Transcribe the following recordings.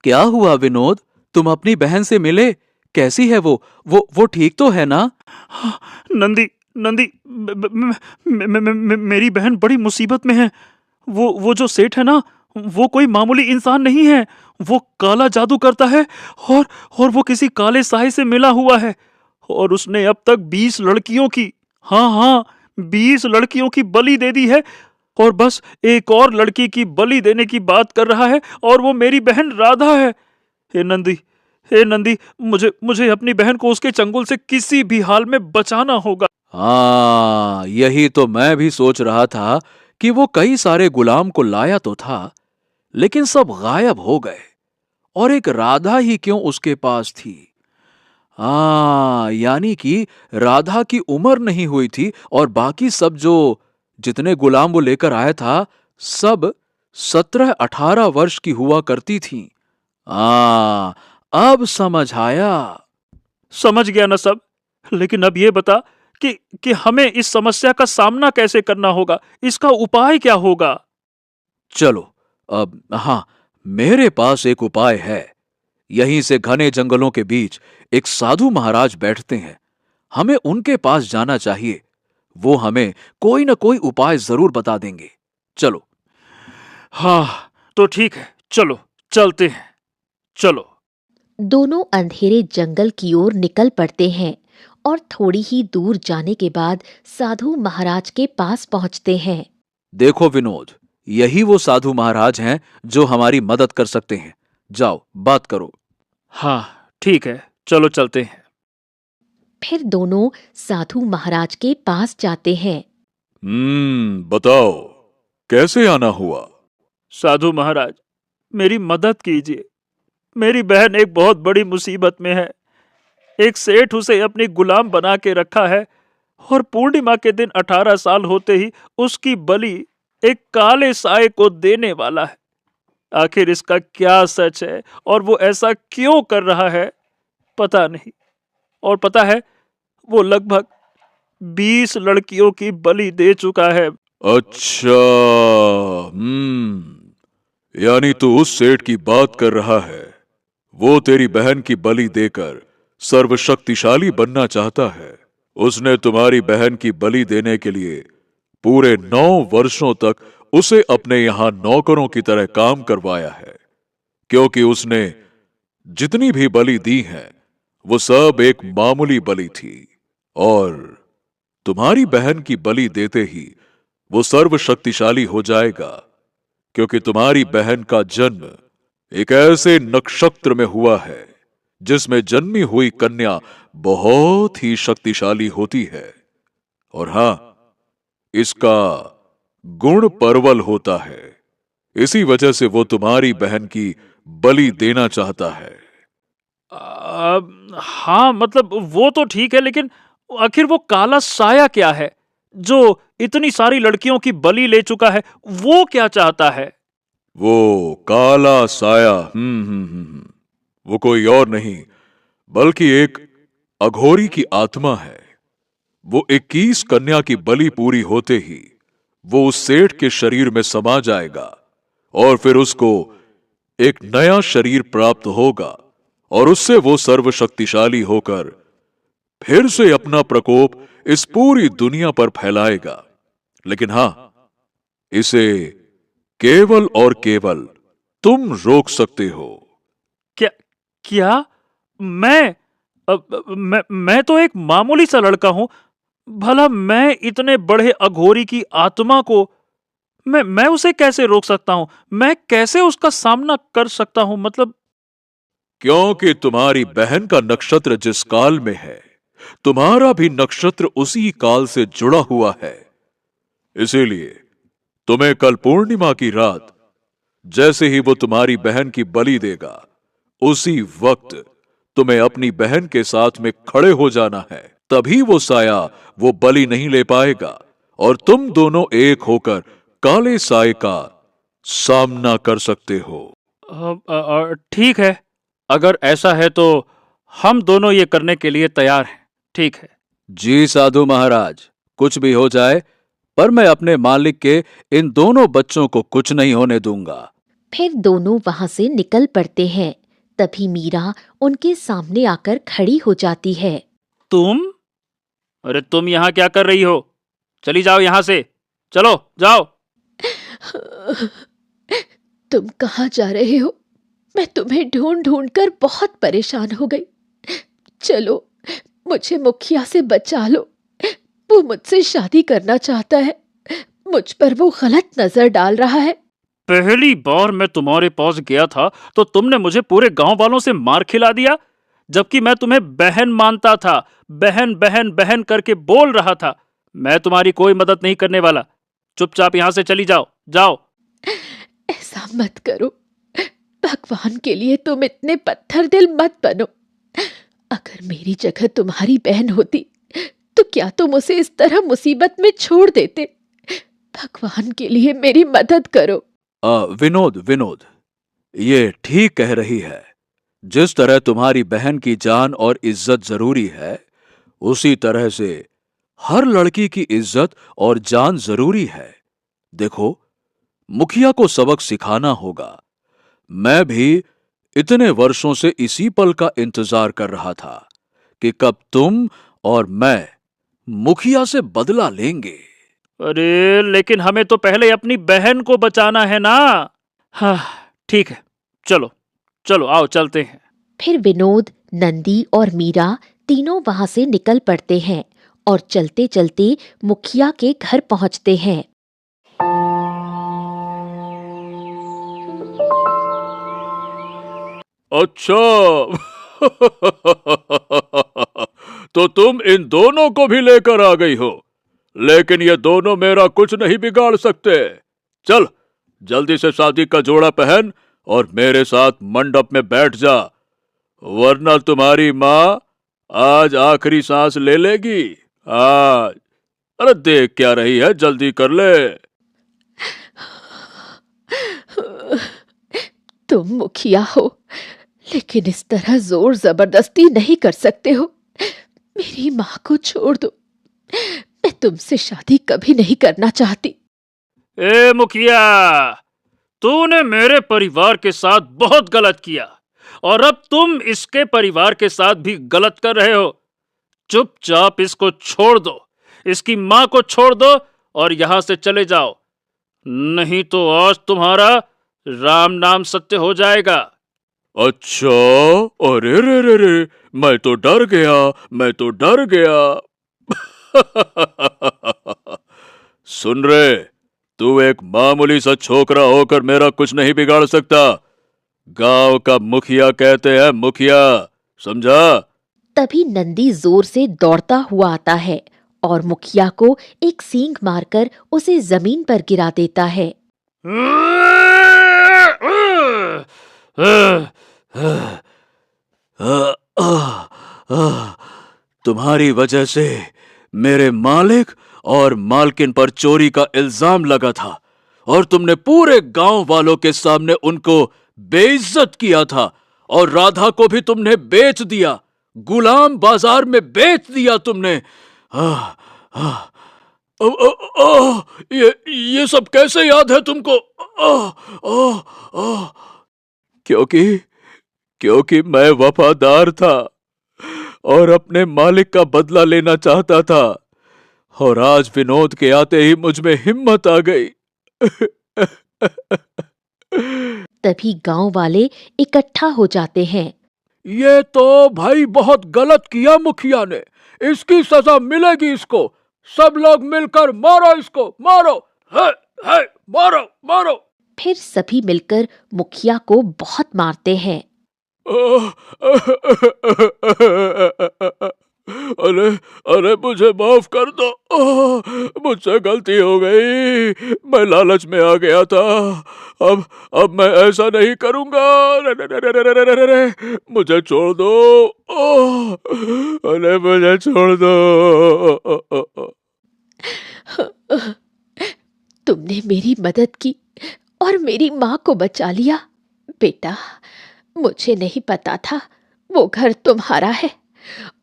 क्या हुआ विनोद? तुम अपनी बहन से मिले? कैसी है वो ठीक तो है ना? हाँ, नंदी नंदी ब- ब- म- मेरी बहन बड़ी मुसीबत में है। वो जो सेठ है ना, वो कोई मामूली इंसान नहीं है। वो काला जादू करता है और और वो किसी काले साए से मिला हुआ है। और उसने अब तक 20 लड़कियों की, हाँ हाँ, 20 लड़कियों की बलि दे दी है। और बस एक और लड़की की बलि देने की बात कर रहा है, और वो मेरी बहन राधा है। हे नंदी, हे नंदी, मुझे मुझे अपनी बहन को उसके चंगुल से किसी भी हाल में बचाना होगा। हाँ, यही तो मैं भी सोच रहा था कि वो कई सारे गुलाम को लाया तो था, लेकिन सब गायब हो गए और एक राधा ही क्यों उसके पास थी। हाँ, यानी कि राधा की उम्र नहीं हुई थी और बाकी सब जो जितने गुलाम वो लेकर आया था, सब 17-18 वर्ष की हुआ करती थीं। अब समझ आया। समझ गया ना सब। लेकिन अब ये बता कि हमें इस समस्या का सामना कैसे करना होगा, इसका उपाय क्या होगा। चलो, अब हाँ, मेरे पास एक उपाय है। यहीं से घने जंगलों के बीच एक साधु महाराज बैठते हैं। हमें उनके पास जाना चाहिए। वो हमें कोई ना कोई उपाय जरूर बता देंगे। चलो। हाँ, तो ठीक है, चलो, चलते हैं, चलो। दोनों अंधेरे जंगल की ओर निकल पड़ते हैं और थोड़ी ही दूर जाने के बाद साधु महाराज के पास पहुंचते हैं। देखो विनोद, यही वो साधु महाराज हैं जो हमारी मदद कर सकते हैं। जाओ, बात करो। हाँ, ठीक है, चलो चलते हैं। फिर दोनों साधु महाराज के पास जाते हैं। बताओ, कैसे आना हुआ? साधु महाराज, मेरी मदद कीजिए। मेरी बहन एक बहुत बड़ी मुसीबत में है। एक सेठ उसे अपनी गुलाम बना के रखा है, और पूर्णिमा के दिन 18 साल होते ही उसकी बलि एक काले साए को देने वाला है। आखिर इसका क्या सच है, और वो ऐसा क्यों कर रहा है, पता नहीं। और पता है, वो लगभग 20 लड़कियों की बलि दे चुका है। अच्छा, यानी तू उस सेठ की बात कर रहा है। वो तेरी बहन की बलि देकर सर्वशक्तिशाली बनना चाहता है। उसने तुम्हारी बहन की बलि देने के लिए पूरे 9 वर्षों तक उसे अपने यहां नौकरों की तरह काम करवाया है, क्योंकि उसने जितनी भी बलि दी है वो सब एक मामूली बलि थी। और तुम्हारी बहन की बलि देते ही वो सर्वशक्तिशाली हो जाएगा, क्योंकि तुम्हारी बहन का जन्म एक ऐसे नक्षत्र में हुआ है जिसमें जन्मी हुई कन्या बहुत ही शक्तिशाली होती है। और हां, इसका गुण परवल होता है। इसी वजह से वो तुम्हारी बहन की बलि देना चाहता है। हाँ, मतलब वो तो ठीक है, लेकिन आखिर वो काला साया क्या है जो इतनी सारी लड़कियों की बलि ले चुका है? वो क्या चाहता है? वो काला साया, वो कोई और नहीं बल्कि एक अघोरी की आत्मा है। वो 21 कन्या की बलि पूरी होते ही वो उस सेठ के शरीर में समा जाएगा, और फिर उसको एक नया शरीर प्राप्त होगा, और उससे वो सर्वशक्तिशाली होकर फिर से अपना प्रकोप इस पूरी दुनिया पर फैलाएगा। लेकिन हां, इसे केवल और केवल तुम रोक सकते हो। क्या? क्या? मैं? मैं तो एक मामूली सा लड़का हूं। भला मैं इतने बड़े अघोरी की आत्मा को, मैं उसे कैसे रोक सकता हूं? मैं कैसे उसका सामना कर सकता हूं? मतलब। क्योंकि तुम्हारी बहन का नक्षत्र जिस काल में है, तुम्हारा भी नक्षत्र उसी काल से जुड़ा हुआ है। इसीलिए तुम्हें कल पूर्णिमा की रात जैसे ही वो तुम्हारी बहन की बलि देगा, उसी वक्त तुम्हें अपनी बहन के साथ में खड़े हो जाना है। तभी वो साया वो बलि नहीं ले पाएगा, और तुम दोनों एक होकर काले साए का सामना कर सकते हो। ठीक है, अगर ऐसा है तो हम दोनों ये करने के लिए तैयार हैं। ठीक है। जी साधु महाराज, कुछ भी हो जाए, पर मैं अपने मालिक के इन दोनों बच्चों को कुछ नहीं होने दूंगा। फिर दोनों वहां से निकल पड़ते हैं। तभी मीरा उनके सामने आकर खड़ी हो जाती है। तुम? अरे तुम यहाँ क्या कर रही हो? चली जाओ यहाँ से, चलो जाओ। तुम कहाँ जा रहे हो? मैं तुम्हें ढूंढ ढूंढ कर बहुत परेशान हो गई। चलो, मुझे मुखिया से बचा लो। वो मुझसे शादी करना चाहता है। मुझ पर वो गलत नजर डाल रहा है। पहली बार मैं तुम्हारे पास गया था तो तुमने मुझे पूरे गांव वालों से मार खिला दिया, जबकि मैं तुम्हें बहन मानता था। बहन बहन बहन करके बोल रहा था। मैं तुम्हारी कोई मदद नहीं करने वाला। चुपचाप यहाँ से चली जाओ, जाओ। ऐसा मत करो। भगवान के लिए तुम इतने पत्थर दिल मत बनो। अगर मेरी जगह तुम्हारी बहन होती तो क्या तुम उसे इस तरह मुसीबत में छोड़ देते? भगवान के लिए मेरी मदद करो। विनोद विनोद, ये ठीक कह रही है। जिस तरह तुम्हारी बहन की जान और इज्जत जरूरी है, उसी तरह से हर लड़की की इज्जत और जान जरूरी है। देखो, मुखिया को सबक सिखाना होगा। मैं भी इतने वर्षों से इसी पल का इंतजार कर रहा था कि कब तुम और मैं मुखिया से बदला लेंगे। अरे लेकिन हमें तो पहले अपनी बहन को बचाना है ना। हाँ, ठीक है, चलो चलो आओ चलते हैं। फिर विनोद, नंदी और मीरा तीनों वहां से निकल पड़ते हैं और चलते चलते मुखिया के घर पहुंचते हैं। अच्छा। तो तुम इन दोनों को भी लेकर आ गई हो, लेकिन ये दोनों मेरा कुछ नहीं बिगाड़ सकते। चल, जल्दी से शादी का जोड़ा पहन और मेरे साथ मंडप में बैठ जा, वरना तुम्हारी माँ आज आखिरी सांस ले लेगी। आज, अरे देख क्या रही है, जल्दी कर ले। तुम मुखिया हो, लेकिन इस तरह जोर जबरदस्ती नहीं कर सकते हो। मेरी माँ को छोड़ दो। मैं तुमसे शादी कभी नहीं करना चाहती। ए मुखिया, तूने मेरे परिवार के साथ बहुत गलत किया और अब तुम इसके परिवार के साथ भी गलत कर रहे हो। चुपचाप इसको छोड़ दो, इसकी माँ को छोड़ दो और यहां से चले जाओ, नहीं तो आज तुम्हारा राम नाम सत्य हो जाएगा। अच्छा, अरे रे रे रे, मैं तो डर गया, मैं तो डर गया। सुन रे, तू एक मामूली सा छोकरा होकर मेरा कुछ नहीं बिगाड़ सकता। गांव का मुखिया कहते हैं मुखिया, समझा? तभी नंदी जोर से दौड़ता हुआ आता है और मुखिया को एक सींग मारकर उसे जमीन पर गिरा देता है। तुम्हारी वजह से मेरे मालिक और मालकिन पर चोरी का इल्जाम लगा था और तुमने पूरे गांव वालों के सामने उनको बेइज्जत किया था और राधा को भी तुमने बेच दिया, गुलाम बाजार में बेच दिया तुमने। आह, आह, ये सब कैसे याद है तुमको? आह, आह, आह, क्योंकि क्योंकि मैं वफादार था और अपने मालिक का बदला लेना चाहता था, और आज विनोद के आते ही मुझ में हिम्मत आ गई। तभी गांव वाले इकट्ठा हो जाते हैं। ये तो भाई बहुत गलत किया मुखिया ने, इसकी सजा मिलेगी इसको। सब लोग मिलकर मारो इसको, मारो, है, मारो मारो। फिर सभी मिलकर मुखिया को बहुत मारते हैं। अरे अरे मुझे माफ कर दो, मुझसे गलती हो गई, मैं लालच में आ गया था। अब मैं ऐसा नहीं करूंगा। रे, मुझे छोड़ दो, अरे मुझे छोड़ दो। तुमने मेरी मदद की और मेरी माँ को बचा लिया। बेटा, मुझे नहीं पता था वो घर तुम्हारा है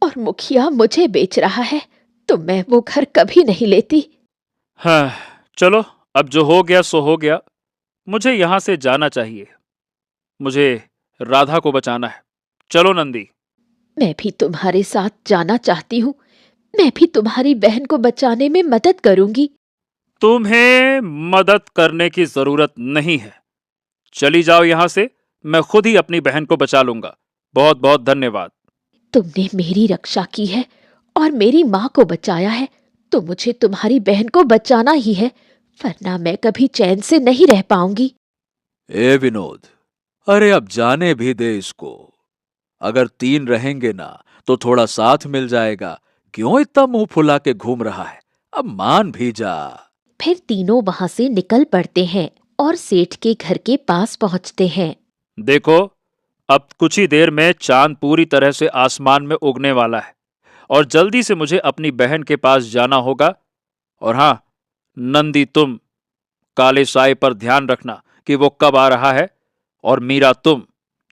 और मुखिया मुझे बेच रहा है, तो मैं वो घर कभी नहीं लेती। हाँ, चलो अब जो हो गया सो हो गया। मुझे यहां से जाना चाहिए। मुझे राधा को बचाना है। चलो नंदी। मैं भी तुम्हारे साथ जाना चाहती हूँ। मैं भी तुम्हारी बहन को बचाने में मदद करूंगी। तुम्हें मदद करने की जरूरत नहीं है। चली जाओ यहां से। मैं खुद ही अपनी बहन को बचा लूंगा। बहुत बहुत धन्यवाद। तुमने मेरी रक्षा की है और मेरी माँ को बचाया है, तो मुझे तुम्हारी बहन को बचाना ही है, वरना मैं कभी चैन से नहीं रह पाऊंगी। ए विनोद, अरे अब जाने भी दे इसको। अगर 3 रहेंगे ना तो थोड़ा साथ मिल जाएगा। क्यों इतना मुंह फुला के घूम रहा है? अब मान भी जा। फिर तीनों वहां से निकल पड़ते हैं और सेठ के घर के पास पहुंचते हैं। देखो, अब कुछ ही देर में चांद पूरी तरह से आसमान में उगने वाला है और जल्दी से मुझे अपनी बहन के पास जाना होगा। और हाँ, नंदी, तुम काले साए पर ध्यान रखना कि वो कब आ रहा है। और मीरा, तुम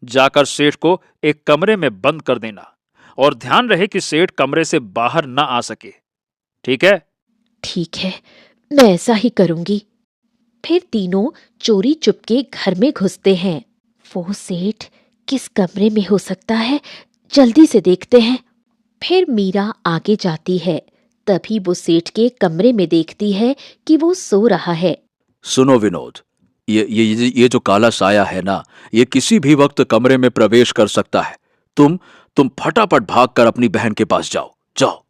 जाकर सेठ को एक कमरे में बंद कर देना और ध्यान रहे कि सेठ कमरे से बाहर ना आ सके। ठीक है? ठीक है, मैं ऐसा ही करूंगी। फिर तीनों चोरी चुपके घर में घुसते हैं। वो सेठ किस कमरे में हो सकता है, जल्दी से देखते हैं। फिर मीरा आगे जाती है। तभी वो सेठ के कमरे में देखती है कि वो सो रहा है। सुनो विनोद, ये जो काला साया है ना, ये किसी भी वक्त कमरे में प्रवेश कर सकता है। तुम फटाफट भागकर अपनी बहन के पास जाओ। जाओ।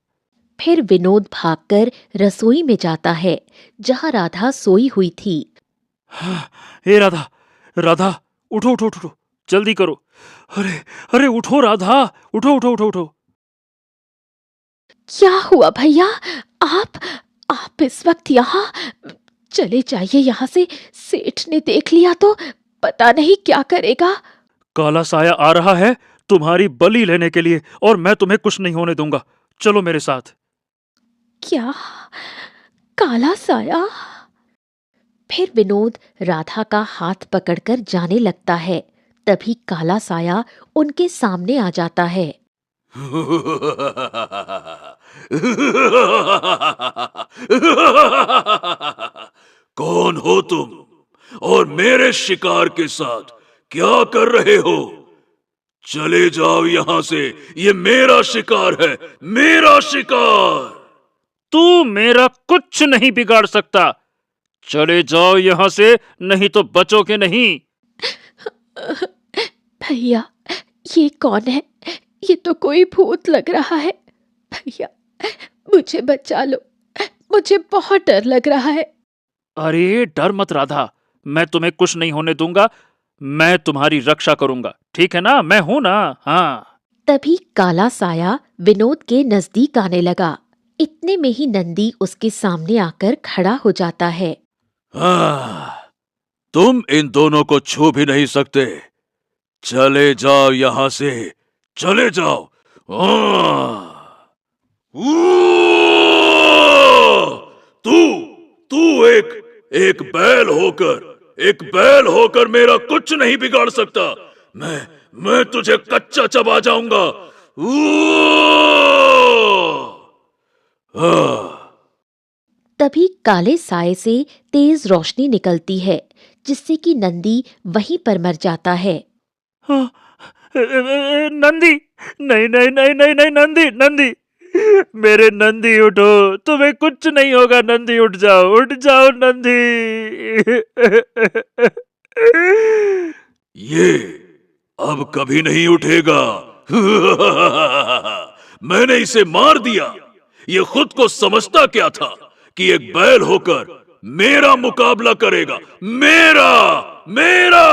फिर विनोद भागकर रसोई में जाता है, जहां राधा सोई हुई थी। हे राधा, राधा, उठो उठो उठो, जल्दी करो। अरे अरे, उठो राधा, उठो उठो उठो उठो। क्या हुआ भैया? आप आप इस वक्त यहाँ? चले जाइए यहाँ से। सेठ ने देख लिया तो पता नहीं क्या करेगा। काला साया आ रहा है तुम्हारी बलि लेने के लिए और मैं तुम्हें कुछ नहीं होने दूंगा। चलो मेरे साथ। क्या? काला साया? फिर विनोद राधा का हाथ पकड़कर जाने लगता है। तभी काला साया उनके सामने आ जाता है। कौन हो तुम और मेरे शिकार के साथ क्या कर रहे हो? चले जाओ यहां से। ये मेरा शिकार है, मेरा शिकार। तू मेरा कुछ नहीं बिगाड़ सकता। चले जाओ यहां से, नहीं तो बचोगे नहीं। भैया, ये कौन है? ये तो कोई भूत लग रहा है। भैया, मुझे बचा लो। मुझे बहुत डर लग रहा है। अरे डर मत राधा, मैं तुम्हें कुछ नहीं होने दूंगा। मैं तुम्हारी रक्षा करूंगा, ठीक है ना? मैं हूं ना? हाँ। तभी काला साया विनोद के नजदीक आने लगा। इतने में ही नंदी उसके सामने आकर खड़ा हो जाता है। तुम इन दोनों को छू भी नहीं सकते। चले जाओ यहां से, चले जाओ। तू तू एक बैल होकर मेरा कुछ नहीं बिगाड़ सकता। मैं तुझे कच्चा चबा जाऊंगा। तभी काले साए से तेज रोशनी निकलती है, जिससे कि नंदी वहीं पर मर जाता है। हाँ, नंदी, नहीं नहीं नहीं नहीं नहीं, नंदी नंदी, मेरे नंदी उठो, तुम्हें कुछ नहीं होगा। नंदी उठ जाओ नंदी। ये अब कभी नहीं उठेगा। मैंने इसे मार दिया। ये खुद को समझता क्या था कि एक बैल होकर मेरा मुकाबला करेगा। मेरा मेरा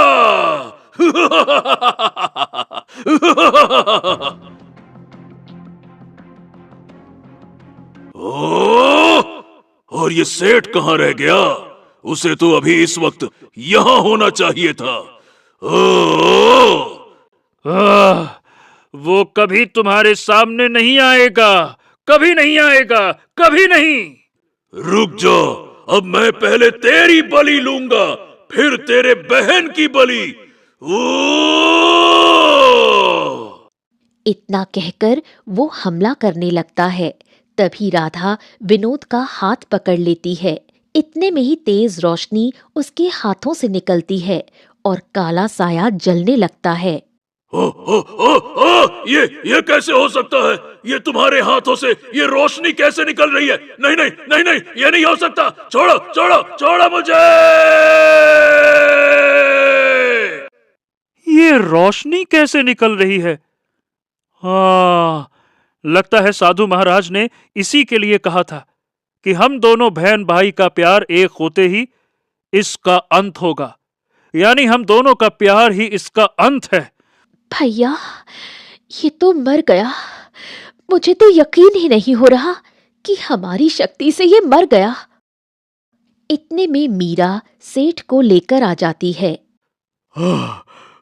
और ये सेठ कहां रह गया? उसे तो अभी इस वक्त यहां होना चाहिए था। वो कभी तुम्हारे सामने नहीं आएगा, कभी नहीं आएगा, कभी नहीं। रुक जा, अब मैं पहले तेरी बलि लूंगा, फिर तेरे बहन की बलि। इतना कहकर वो हमला करने लगता है। तभी राधा विनोद का हाथ पकड़ लेती है। इतने में ही तेज रोशनी उसके हाथों से निकलती है और काला साया जलने लगता है। ये कैसे हो सकता है? ये तुम्हारे हाथों से ये रोशनी कैसे निकल रही है? नहीं नहीं नहीं नहीं, ये नहीं हो सकता। छोड़ो छोड़ो छोड़ो मुझे। ये रोशनी कैसे निकल रही है? हाँ, लगता है साधु महाराज ने इसी के लिए कहा था कि हम दोनों बहन भाई का प्यार एक होते ही इसका अंत होगा, यानी हम दोनों का प्यार ही इसका अंत है। भैया, ये तो मर गया। मुझे तो यकीन ही नहीं हो रहा कि हमारी शक्ति से ये मर गया। इतने में मीरा सेठ को लेकर आ जाती है।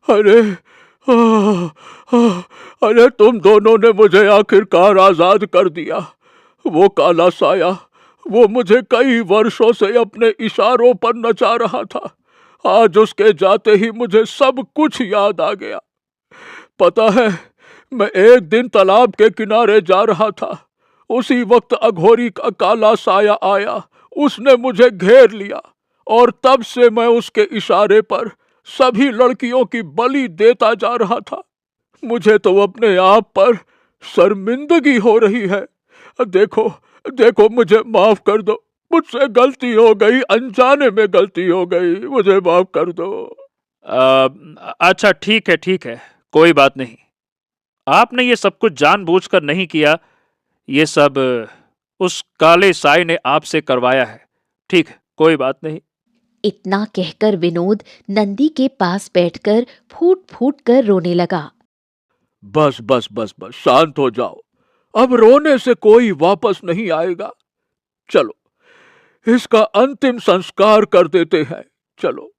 अरे अरे, तुम दोनों ने मुझे आखिरकार आजाद कर दिया। वो काला साया, वो मुझे कई वर्षों से अपने इशारों पर नचा रहा था। आज उसके जाते ही मुझे सब कुछ याद आ गया। पता है, मैं एक दिन तालाब के किनारे जा रहा था। उसी वक्त अघोरी का काला साया आया। उसने मुझे घेर लिया और तब से मैं उसके इशारे पर सभी लड़कियों की बलि देता जा रहा था। मुझे तो अपने आप पर शर्मिंदगी हो रही है। देखो देखो, मुझे माफ कर दो। मुझसे गलती हो गई, अनजाने में गलती हो गई। मुझे माफ कर दो। अच्छा, ठीक है, कोई बात नहीं। आपने ये सब कुछ जानबूझकर नहीं किया। ये सब उस काले साए ने आपसे करवाया है। ठीक है, कोई बात नहीं। इतना कहकर विनोद नंदी के पास बैठकर फूट फूट कर रोने लगा। बस बस बस बस, शांत हो जाओ। अब रोने से कोई वापस नहीं आएगा। चलो, इसका अंतिम संस्कार कर देते हैं। चलो।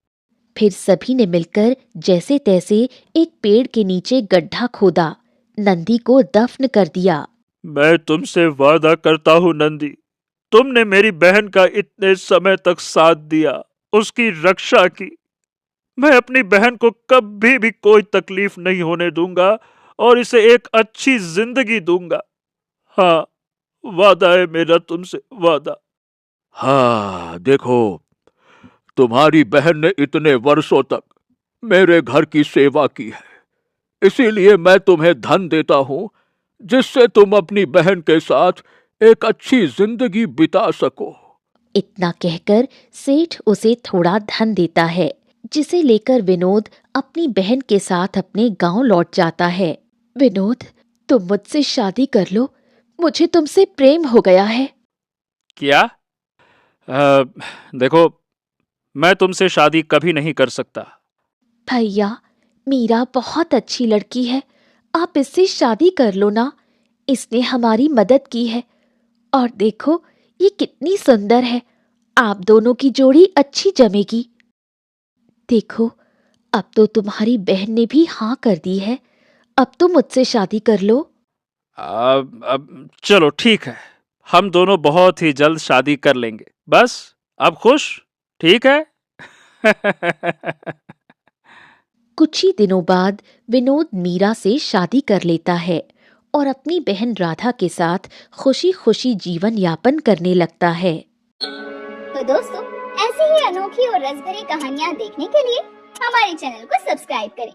फिर सभी ने मिलकर जैसे तैसे एक पेड़ के नीचे गड्ढा खोदा, नंदी को दफन कर दिया। मैं तुमसे वादा करता हूँ नंदी, तुमने मेरी बहन का इतने समय तक साथ दिया, उसकी रक्षा की। मैं अपनी बहन को कभी भी कोई तकलीफ नहीं होने दूंगा और इसे एक अच्छी जिंदगी दूंगा। हाँ, वादा है मेरा तुमसे, वादा। हाँ, देखो, तुम्हारी बहन ने इतने वर्षों तक मेरे घर की सेवा की है, इसीलिए मैं तुम्हें धन देता हूँ जिससे तुम अपनी बहन के साथ एक अच्छी जिंदगी बिता सको। इतना कहकर सेठ उसे थोड़ा धन देता है, जिसे लेकर विनोद अपनी बहन के साथ अपने गांव लौट जाता है। विनोद, तुम मुझसे शादी कर लो, मुझे तुमसे प्रेम हो गया है। क्या? देखो, मैं तुमसे शादी कभी नहीं कर सकता। भैया, मीरा बहुत अच्छी लड़की है, आप इससे शादी कर लो ना। इसने हमारी मदद की है और देखो ये कितनी सुंदर है। आप दोनों की जोड़ी अच्छी जमेगी। देखो, अब तो तुम्हारी बहन ने भी हाँ कर दी है। अब तो मुझसे शादी कर लो। अब चलो ठीक है, हम दोनों बहुत ही जल्द शादी कर लेंगे। बस अब खुश? ठीक है। कुछ ही दिनों बाद विनोद मीरा से शादी कर लेता है और अपनी बहन राधा के साथ खुशी खुशी जीवन यापन करने लगता है। तो दोस्तों, ऐसी ही अनोखी और रसभरी कहानियाँ देखने के लिए हमारे चैनल को सब्सक्राइब करें